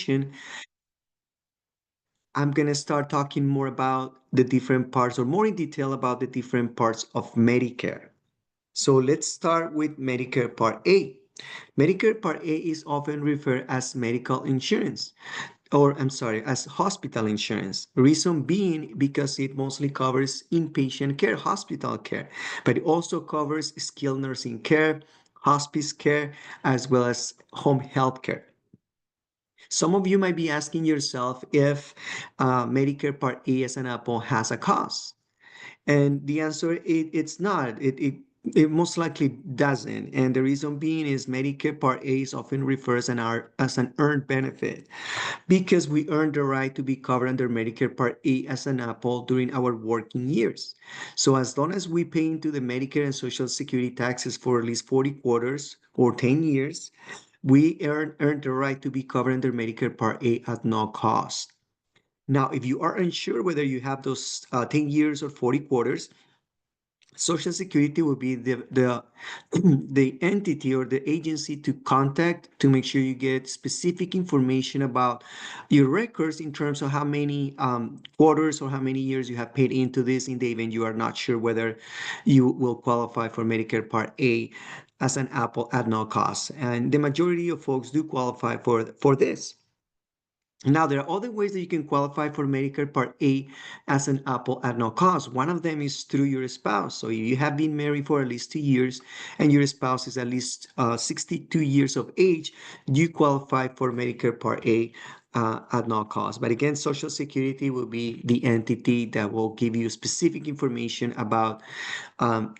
presentation, I'm going to start talking more about the different parts or more in detail about the different parts of Medicare. So let's start with Medicare Part A. Medicare Part A is often referred as medical insurance, or I'm sorry, as hospital insurance. Reason being because it mostly covers inpatient care, hospital care, but it also covers skilled nursing care, hospice care, as well as home health care. Some of you might be asking yourself if Medicare Part A as an apple has a cost. And the answer, it's not. It most likely doesn't. And the reason being is Medicare Part A is often referred as an earned benefit because we earn the right to be covered under Medicare Part A as an apple during our working years. So as long as we pay into the Medicare and Social Security taxes for at least 40 quarters or 10 years, we earn the right to be covered under Medicare Part A at no cost. Now, if you are unsure whether you have those 10 years or 40 quarters, Social Security will be the entity or the agency to contact to make sure you get specific information about your records in terms of how many quarters or how many years you have paid into this in the event you are not sure whether you will qualify for Medicare Part A as an apple at no cost. And the majority of folks do qualify for this. Now, there are other ways that you can qualify for Medicare Part A as an apple at no cost. One of them is through your spouse. So if you have been married for at least 2 years and your spouse is at least 62 years of age, you qualify for Medicare Part A at no cost. But again, Social Security will be the entity that will give you specific information about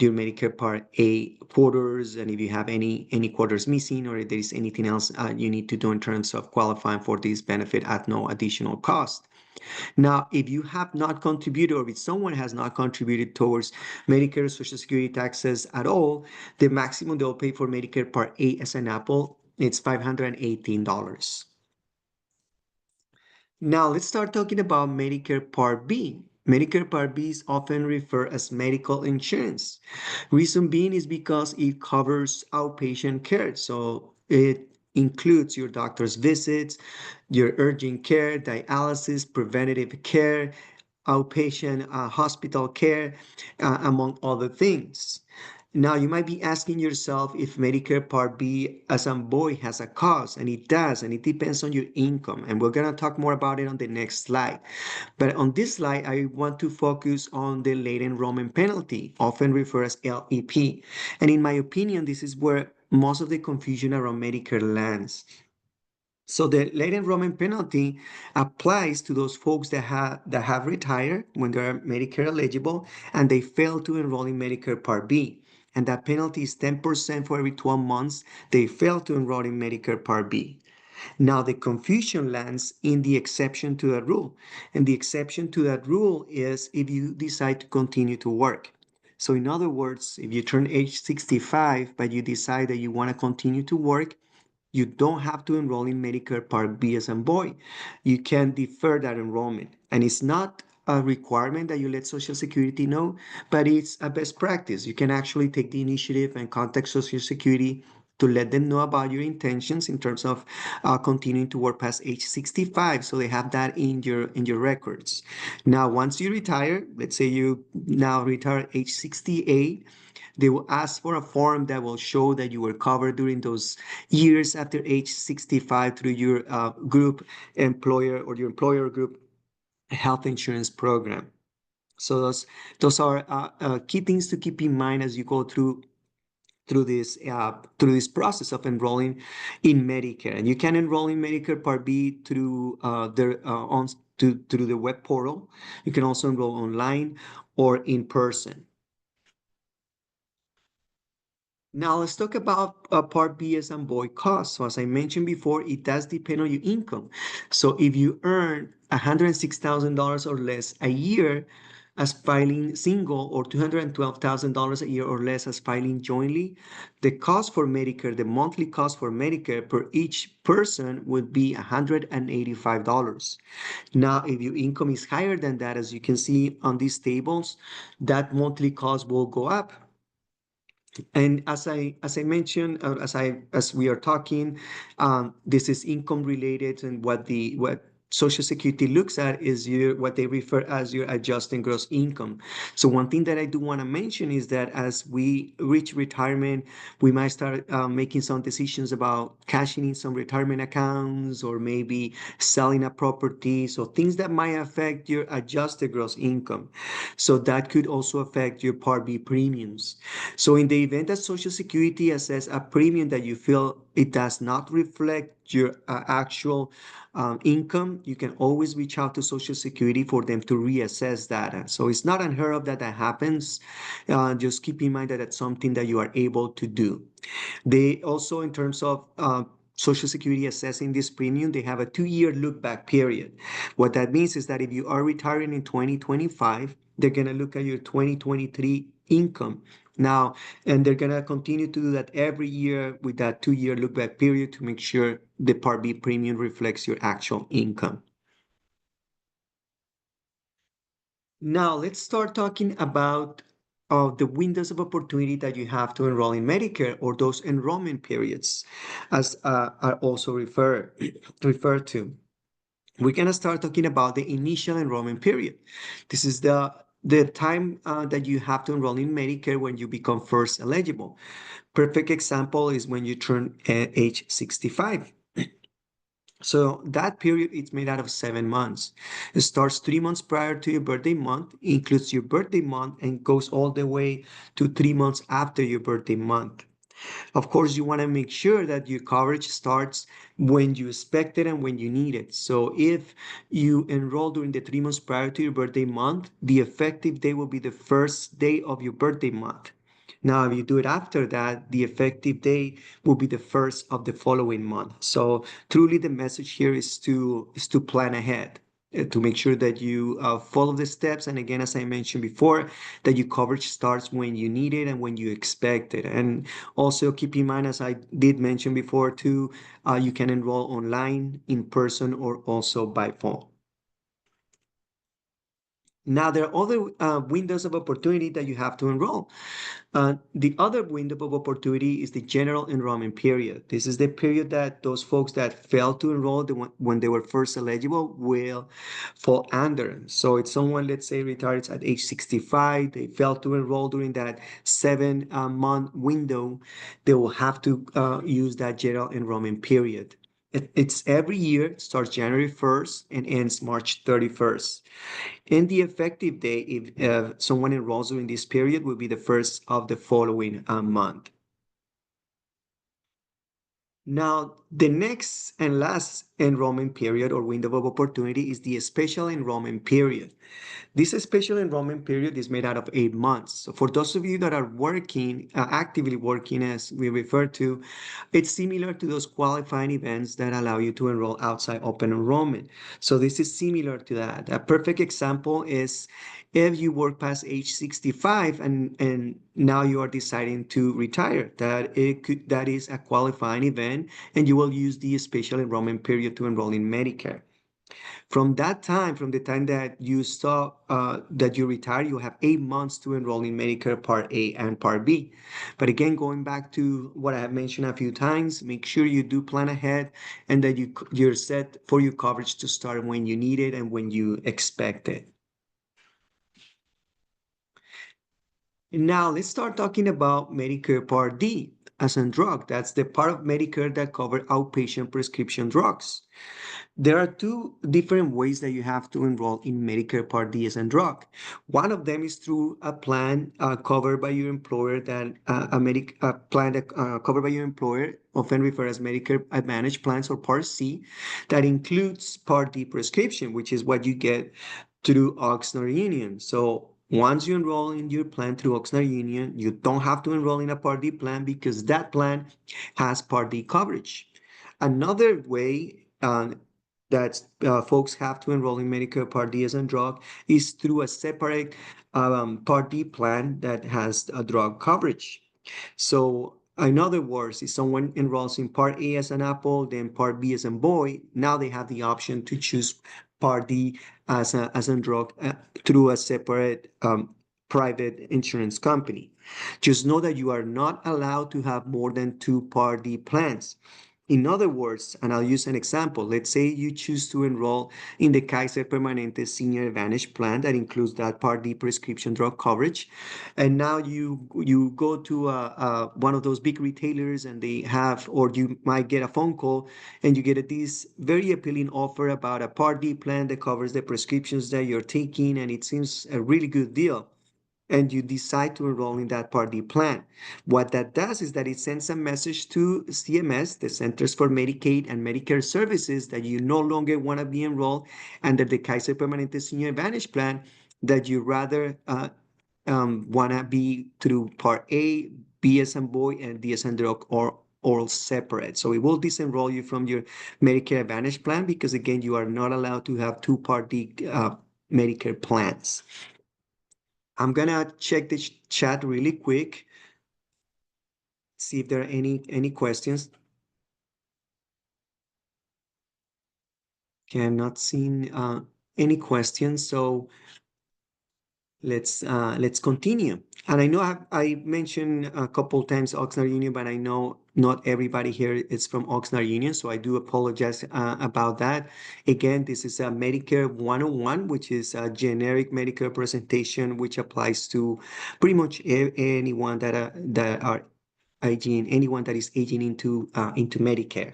your Medicare Part A quarters, and if you have any quarters missing, or if there is anything else you need to do in terms of qualifying for this benefit at no additional cost. Now, if you have not contributed, or if someone has not contributed towards Medicare Social Security taxes at all, the maximum they'll pay for Medicare Part A as an apple, it's $518. Now, let's start talking about Medicare Part B. Medicare Part B is often referred as medical insurance. Reason being is because it covers outpatient care. So it includes your doctor's visits, your urgent care, dialysis, preventative care, outpatient hospital care, among other things. Now, you might be asking yourself if Medicare Part B as a boy has a cost, and it does, and it depends on your income. And we're going to talk more about it on the next slide. But on this slide, I want to focus on the late enrollment penalty, often referred as LEP. And in my opinion, this is where most of the confusion around Medicare lands. So the late enrollment penalty applies to those folks that have retired when they're Medicare eligible and they fail to enroll in Medicare Part B. And that penalty is 10% for every 12 months they fail to enroll in Medicare Part B. Now the confusion lands in the exception to that rule. And the exception to that rule is if you decide to continue to work. So in other words, if you turn age 65, but you decide that you want to continue to work, you don't have to enroll in Medicare Part B as a boy. You can defer that enrollment. And it's not a requirement that you let Social Security know, but it's a best practice. You can actually take the initiative and contact Social Security to let them know about your intentions in terms of continuing to work past age 65. So they have that in your records. Now, once you retire, let's say you now retire at age 68, they will ask for a form that will show that you were covered during those years after age 65 through your group employer or your employer group health insurance program. So those are key things to keep in mind as you go through this process of enrolling in Medicare. And you can enroll in Medicare Part B through through the web portal. You can also enroll online or in person. Now let's talk about Part B as and boy costs. So as I mentioned before, it does depend on your income. So if you earn $106,000 or less a year as filing single, or $212,000 a year or less as filing jointly, the cost for Medicare, the monthly cost for Medicare per each person would be $185. Now, if your income is higher than that, as you can see on these tables, that monthly cost will go up. And as I mentioned, as we are talking, this is income related, and what Social Security looks at is your what they refer as your adjusted gross income. So one thing that I do want to mention is that as we reach retirement, we might start making some decisions about cashing in some retirement accounts or maybe selling a property. So things that might affect your adjusted gross income. So that could also affect your Part B premiums. So in the event that Social Security assess a premium that you feel it does not reflect your actual income, you can always reach out to Social Security for them to reassess that. So it's not unheard of that that happens. Just keep in mind that that's something that you are able to do. They also, in terms of Social Security assessing this premium, they have a 2-year look back period. What that means is that if you are retiring in 2025, they're going to look at your 2023 income now, and they're going to continue to do that every year with that 2-year look back period to make sure the Part B premium reflects your actual income. Now, let's start talking about the windows of opportunity that you have to enroll in Medicare, or those enrollment periods, as are also referred to. We're gonna start talking about the initial enrollment period. This is the time that you have to enroll in Medicare when you become first eligible. Perfect example is when you turn age 65. So that period is made out of 7 months. It starts 3 months prior to your birthday month, includes your birthday month, and goes all the way to 3 months after your birthday month. Of course, you want to make sure that your coverage starts when you expect it and when you need it. So if you enroll during the 3 months prior to your birthday month, the effective day will be the first day of your birthday month. Now, if you do it after that, the effective day will be the first of the following month. So truly the message here is to plan ahead, to make sure that you follow the steps. And again, as I mentioned before, that your coverage starts when you need it and when you expect it. And also keep in mind, as I did mention before too, you can enroll online, in person, or also by phone. Now, there are other windows of opportunity that you have to enroll. The other window of opportunity is the general enrollment period. This is the period that those folks that failed to enroll when they were first eligible will fall under. So it's someone, let's say, retires at age 65, they failed to enroll during that 7 month window, they will have to use that general enrollment period. It's every year, it starts January 1st and ends March 31st. And the effective day, if someone enrolls during this period, will be the first of the following month. Now, the next and last enrollment period or window of opportunity is the special enrollment period. This special enrollment period is made out of 8 months. So for those of you that are working, actively working as we refer to, it's similar to those qualifying events that allow you to enroll outside open enrollment. So this is similar to that. A perfect example is if you work past age 65 and now you are deciding to retire, that is a qualifying event, and you will use the special enrollment period to enroll in Medicare. From that time, from the time that you stop, that you retire, you have 8 months to enroll in Medicare Part A and Part B. But again, going back to what I have mentioned a few times, make sure you do plan ahead and that you're set for your coverage to start when you need it and when you expect it. And now let's start talking about Medicare Part D as a drug. That's the part of Medicare that covers outpatient prescription drugs. There are two different ways that you have to enroll in Medicare Part D as a drug. One of them is through a plan covered by your employer, that a plan that covered by your employer, often referred as Medicare Advantage plans or Part C, that includes Part D prescription, which is what you get through Oxnard Union. So once you enroll in your plan through Oxnard Union, you don't have to enroll in a Part D plan because that plan has Part D coverage. Another way that folks have to enroll in Medicare Part D as a drug is through a separate Part D plan that has a drug coverage. So in other words, if someone enrolls in Part A as an apple, then Part B as a boy, now they have the option to choose Part D as a drug through a separate private insurance company. Just know that you are not allowed to have more than two Part D plans. In other words, and I'll use an example, let's say you choose to enroll in the Kaiser Permanente Senior Advantage plan that includes that Part D prescription drug coverage. And now you go to one of those big retailers and they have, or you might get a phone call and you get this very appealing offer about a Part D plan that covers the prescriptions that you're taking, and it seems a really good deal, and you decide to enroll in that Part D plan. What that does is that it sends a message to CMS, the Centers for Medicaid and Medicare Services, that you no longer want to be enrolled under the Kaiser Permanente Senior Advantage plan, that you rather want to be through Part A, B as in boy, and D as in dog, or all separate. So it will disenroll you from your Medicare Advantage plan because, again, you are not allowed to have two Part D Medicare plans. I'm gonna check the chat really quick, see if there are any questions. Okay, I'm not seeing any questions, so let's continue. And I know I mentioned a couple times Oxnard Union, but I know not everybody here is from Oxnard Union, so I do apologize about that. Again, this is a Medicare 101, which is a generic Medicare presentation, which applies to pretty much anyone that are aging, anyone that is aging into Medicare.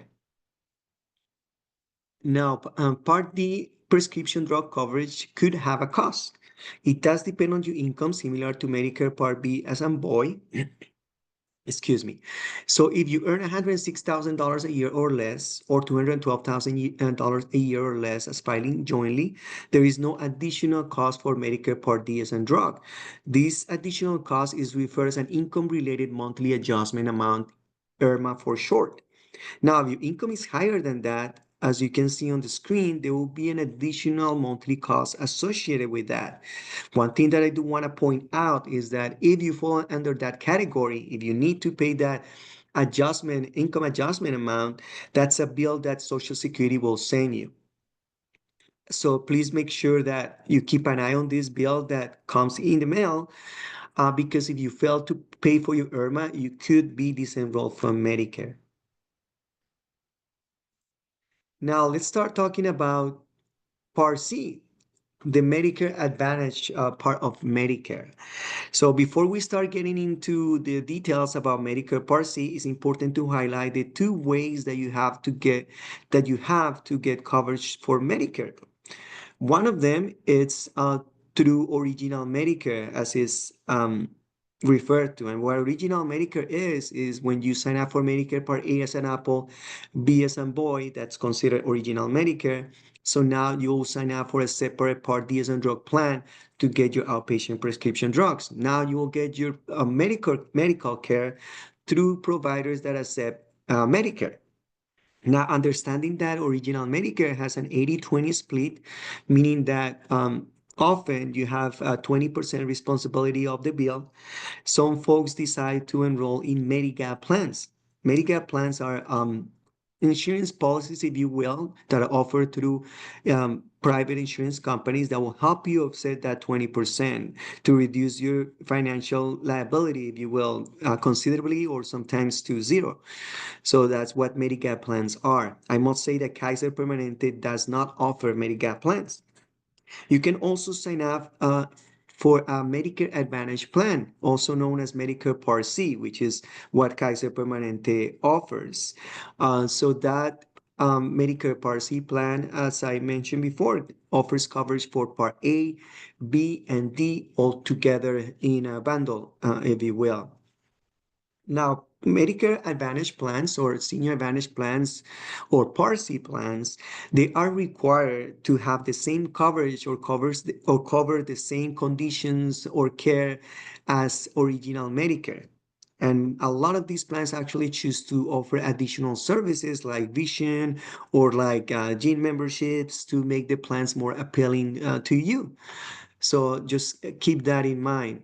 Now, Part D prescription drug coverage could have a cost. It does depend on your income, similar to Medicare Part B as a boy. Excuse me. So if you earn $106,000 a year or less, or $212,000 a year or less as filing jointly, there is no additional cost for Medicare Part D as a drug. This additional cost is referred as an income-related monthly adjustment amount, IRMA for short. Now, if your income is higher than that, as you can see on the screen, there will be an additional monthly cost associated with that. One thing that I do want to point out is that if you fall under that category, if you need to pay that income adjustment amount, that's a bill that Social Security will send you. So please make sure that you keep an eye on this bill that comes in the mail, because if you fail to pay for your IRMA, you could be disenrolled from Medicare. Now let's start talking about Part C, the Medicare Advantage part of Medicare. So before we start getting into the details about Medicare Part C, it's important to highlight the two ways that you have to get coverage for Medicare. One of them is through original Medicare, as is referred to. And what original Medicare is when you sign up for Medicare Part A as an apple, B as in boy, that's considered original Medicare. So now you'll sign up for a separate Part D as in drug plan to get your outpatient prescription drugs. Now you will get your medical care through providers that accept Medicare. Now, understanding that original Medicare has an 80-20 split, meaning that often you have 20% responsibility of the bill. Some folks decide to enroll in Medigap plans. Medigap plans are insurance policies, if you will, that are offered through private insurance companies that will help you offset that 20% to reduce your financial liability, if you will, considerably or sometimes to zero. So that's what Medigap plans are. I must say that Kaiser Permanente does not offer Medigap plans. You can also sign up for a Medicare Advantage plan, also known as Medicare Part C, which is what Kaiser Permanente offers. So that Medicare Part C plan, as I mentioned before, offers coverage for Part A, B, and D all together in a bundle, if you will. Now, Medicare Advantage plans or Senior Advantage plans or Part C plans, they are required to have the same coverage or cover the same conditions or care as original Medicare. And a lot of these plans actually choose to offer additional services like vision or like gym memberships to make the plans more appealing to you. So just keep that in mind.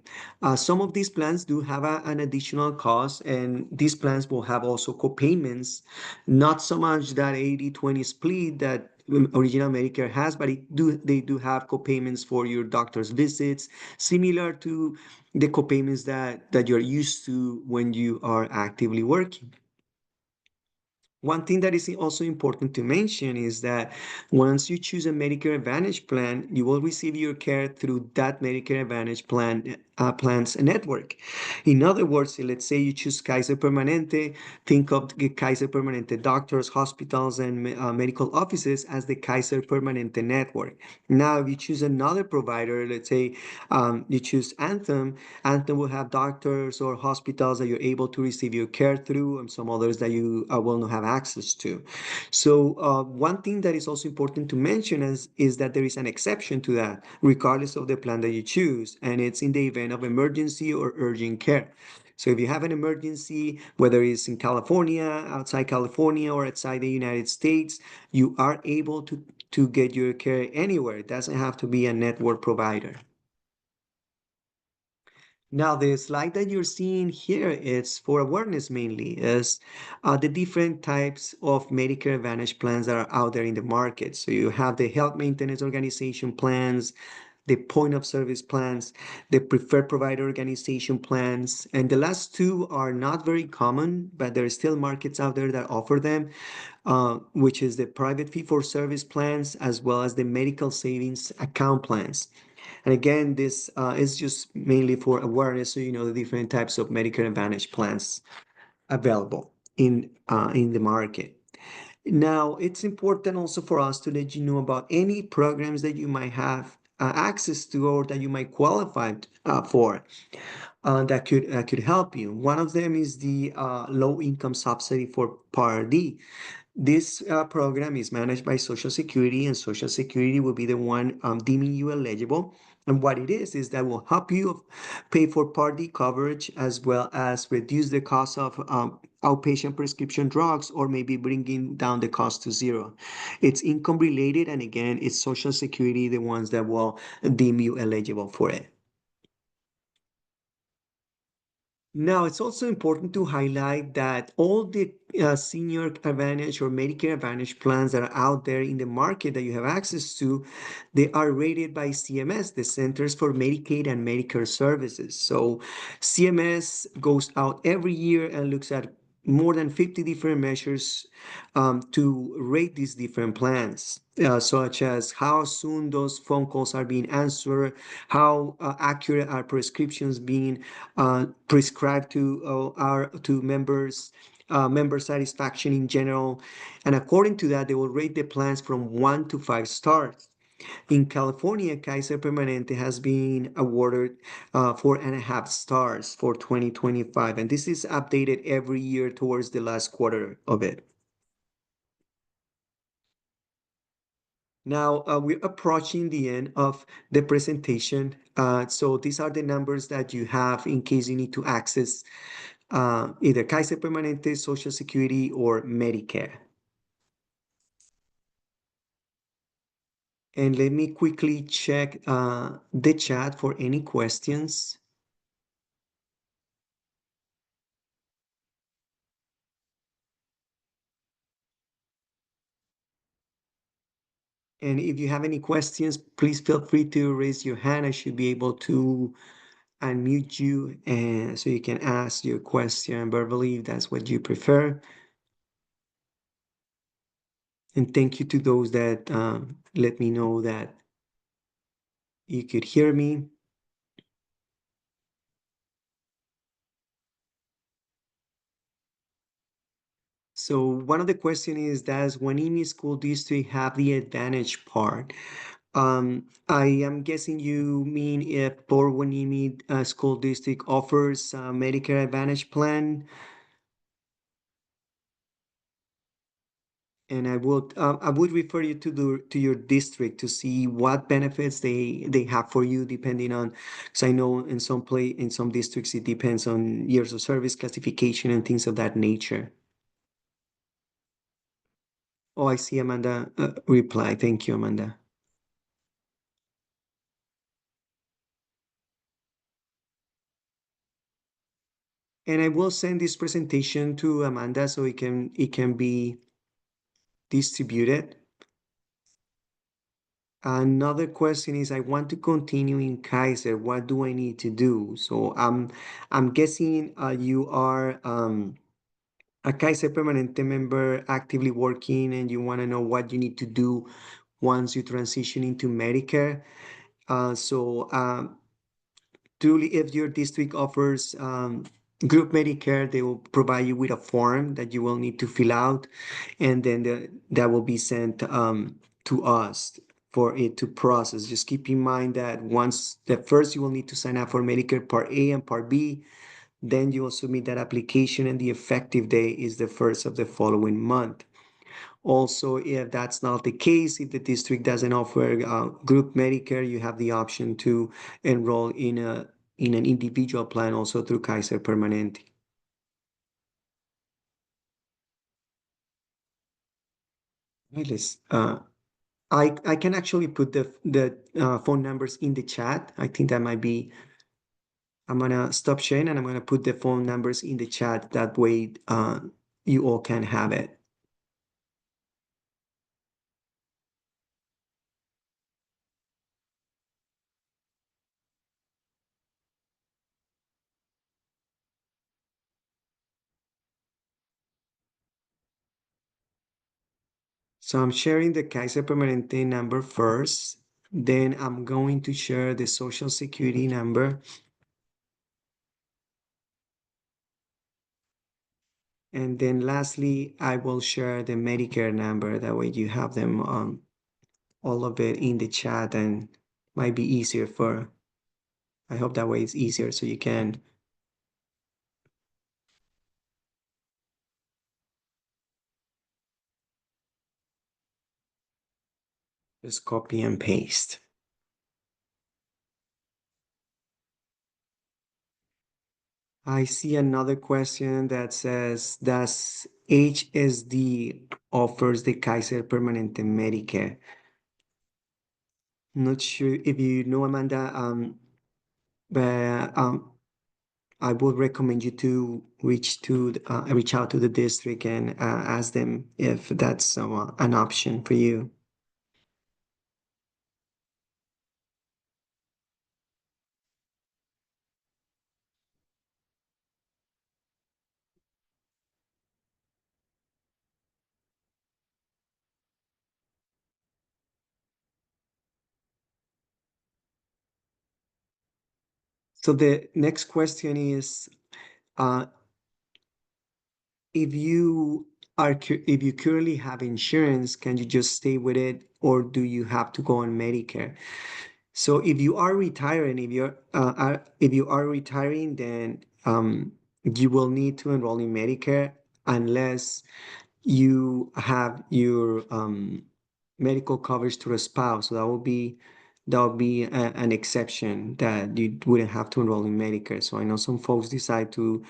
Some of these plans do have an additional cost, and these plans will have also co-payments, not so much that 80-20 split that original Medicare has, but they do have copayments for your doctor's visits, similar to the copayments that you're used to when you are actively working. One thing that is also important to mention is that once you choose a Medicare Advantage plan, you will receive your care through that Medicare Advantage plan's network. In other words, let's say you choose Kaiser Permanente, think of the Kaiser Permanente doctors, hospitals, and medical offices as the Kaiser Permanente network. Now, if you choose another provider, let's say you choose Anthem, Anthem will have doctors or hospitals that you're able to receive your care through, and some others that you will not have access to. So one thing that is also important to mention is that there is an exception to that, regardless of the plan that you choose, and it's in the event of emergency or urgent care. So if you have an emergency, whether it's in California, outside California, or outside the United States, you are able to get your care anywhere. It doesn't have to be a network provider. Now, the slide that you're seeing here is for awareness mainly, is the different types of Medicare Advantage plans that are out there in the market. So you have the health maintenance organization plans, the point of service plans, the preferred provider organization plans, and the last two are not very common, but there are still markets out there that offer them, which is the private fee-for-service plans as well as the medical savings account plans. And again, this is just mainly for awareness, so you know the different types of Medicare Advantage plans available in the market. Now, it's important also for us to let you know about any programs that you might have access to or that you might qualify for that could help you. One of them is the low income subsidy for Part D. This program is managed by Social Security, and Social Security will be the one deeming you eligible. And what it is that will help you pay for Part D coverage as well as reduce the cost of outpatient prescription drugs or maybe bringing down the cost to zero. It's income related, and again, it's Social Security, the ones that will deem you eligible for it. Now, it's also important to highlight that all the Senior Advantage or Medicare Advantage plans that are out there in the market that you have access to, they are rated by CMS, the Centers for Medicaid and Medicare Services. So CMS goes out every year and looks at more than 50 different measures to rate these different plans, such as how soon those phone calls are being answered, how accurate are prescriptions being prescribed to members, member satisfaction in general, and according to that, they will rate the plans from 1 to 5 stars. In California, Kaiser Permanente has been awarded 4.5 stars for 2025, and this is updated every year towards the last quarter of it. Now we're approaching the end of the presentation. So these are the numbers that you have in case you need to access either Kaiser Permanente, Social Security, or Medicare. And let me quickly check the chat for any questions. And if you have any questions, please feel free to raise your hand. I should be able to unmute you and so you can ask your question verbally if that's what you prefer. And thank you to those that let me know that you could hear me. So one of the questions is, does Wanimi School District have the Advantage part? I am guessing you mean if Port Wanimi School District offers a Medicare Advantage plan. And I would refer you to your district to see what benefits they have for you, depending on, because I know in some districts it depends on years of service classification and things of that nature. Oh, I see Amanda reply. Thank you, Amanda. And I will send this presentation to Amanda so it can be distributed. Another question is, I want to continue in Kaiser. What do I need to do? So I'm guessing you are a Kaiser Permanente member actively working, and you want to know what you need to do once you transition into Medicare. So truly, if your district offers group Medicare, they will provide you with a form that you will need to fill out, and then that will be sent to us for it to process. Just keep in mind that once the first you will need to sign up for Medicare Part A and Part B, then you will submit that application, and the effective day is the first of the following month. Also, if that's not the case, if the district doesn't offer group Medicare, you have the option to enroll in an individual plan also through Kaiser Permanente. Right, I can actually put the phone numbers in the chat. I think that might be. I'm gonna stop sharing and I'm gonna put the phone numbers in the chat. That way, you all can have it. So I'm sharing the Kaiser Permanente number first. Then I'm going to share the Social Security number. And then lastly, I will share the Medicare number. That way you have them all of it in the chat, and might be easier for, I hope that way it's easier so you can just copy and paste. I see another question that says, does HSD offers the Kaiser Permanente Medicare? Not sure if you know, Amanda, but I would recommend you to reach out to the district and ask them if that's an option for you. So the next question is, uh, if you if you currently have insurance, can you just stay with it, or do you have to go on Medicare? So if you are retiring, if you are retiring, then you will need to enroll in Medicare unless you have your medical coverage through a spouse. So that would be an exception that you wouldn't have to enroll in Medicare. So I know some folks decide to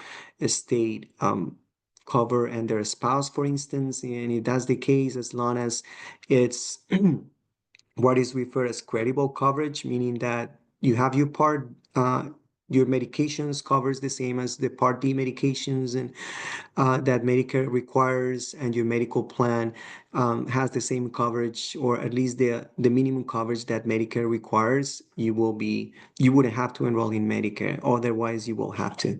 state cover and their spouse, for instance, and if that's the case, as long as it's what is referred as credible coverage, meaning that you have your medications covers the same as the Part D medications, and that Medicare requires, and your medical plan has the same coverage, or at least the minimum coverage that Medicare requires. You wouldn't have to enroll in Medicare. Otherwise, you will have to.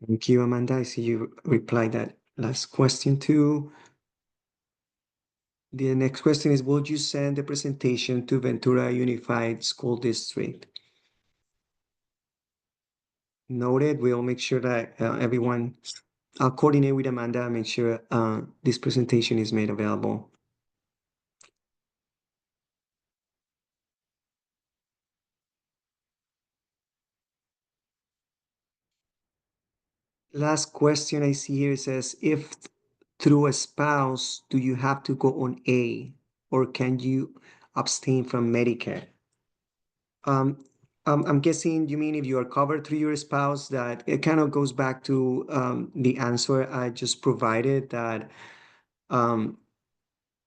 Thank you, Amanda. I see you replied that last question too. The next question is, would you send the presentation to Ventura Unified School District? Noted. We'll make sure that everyone, I'll coordinate with Amanda and make sure this presentation is made available. Last question I see here says, if through a spouse, do you have to go on A, or can you abstain from Medicare? Um, I'm guessing you mean if you are covered through your spouse, that it kind of goes back to the answer I just provided, that um,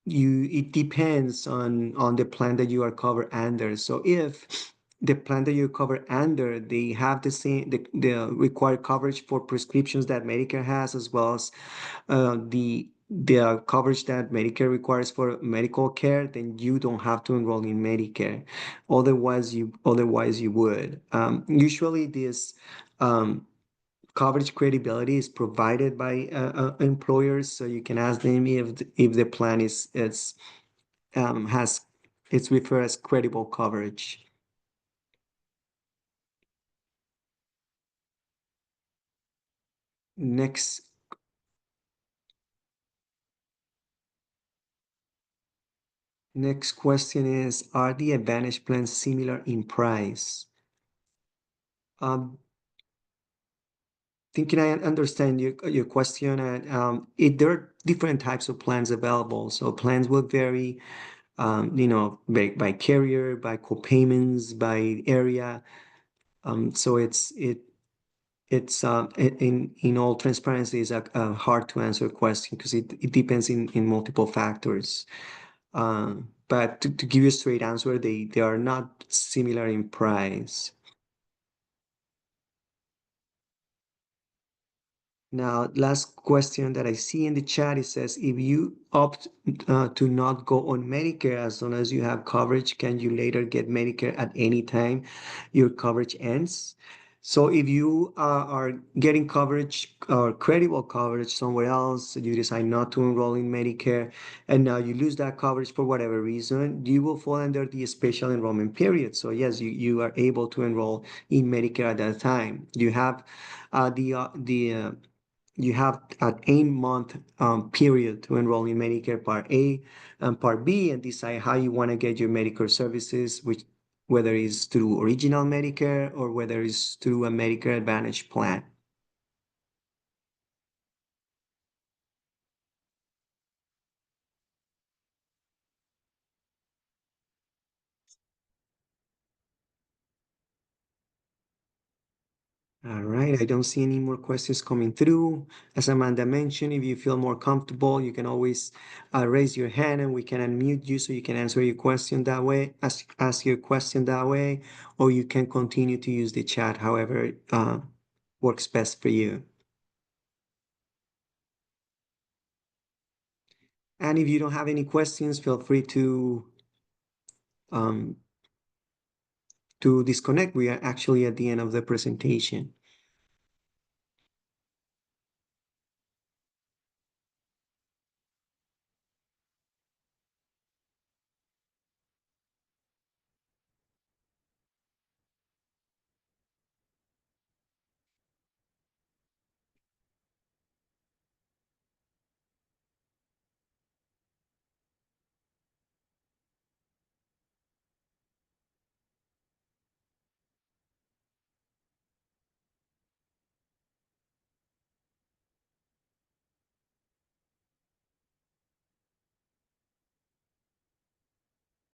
it depends on the plan that you are covered under. So if the plan that you cover under, they have the same the required coverage for prescriptions that Medicare has, as well as the coverage that Medicare requires for medical care, then you don't have to enroll in Medicare. Otherwise you would. Usually this um, coverage credibility is provided by employers, so you can ask them if the plan is has it's referred as credible coverage. Next next question is, are the Advantage plans similar in price? Um, Thinking I understand your question, and there are different types of plans available. So plans will vary, by carrier, by co-payments, by area. So in all transparency, is a hard to answer question because it depends in multiple factors. But to give you a straight answer, they are not similar in price. Now, last question that I see in the chat, it says, if you opt to not go on Medicare as long as you have coverage, can you later get Medicare at any time your coverage ends? So if you are getting coverage or credible coverage somewhere else, you decide not to enroll in Medicare, and now you lose that coverage for whatever reason, you will fall under the special enrollment period. So yes, you are able to enroll in Medicare at that time. You have an 8-month period to enroll in Medicare Part A and Part B and decide how you want to get your Medicare services, which whether it's through original Medicare or whether it's through a Medicare Advantage plan. All right, I don't see any more questions coming through. As Amanda mentioned, if you feel more comfortable, you can always raise your hand and we can unmute you so you can answer your question that way, ask your question that way, or you can continue to use the chat, however works best for you. And if you don't have any questions, feel free um, to disconnect. We are actually at the end of the presentation.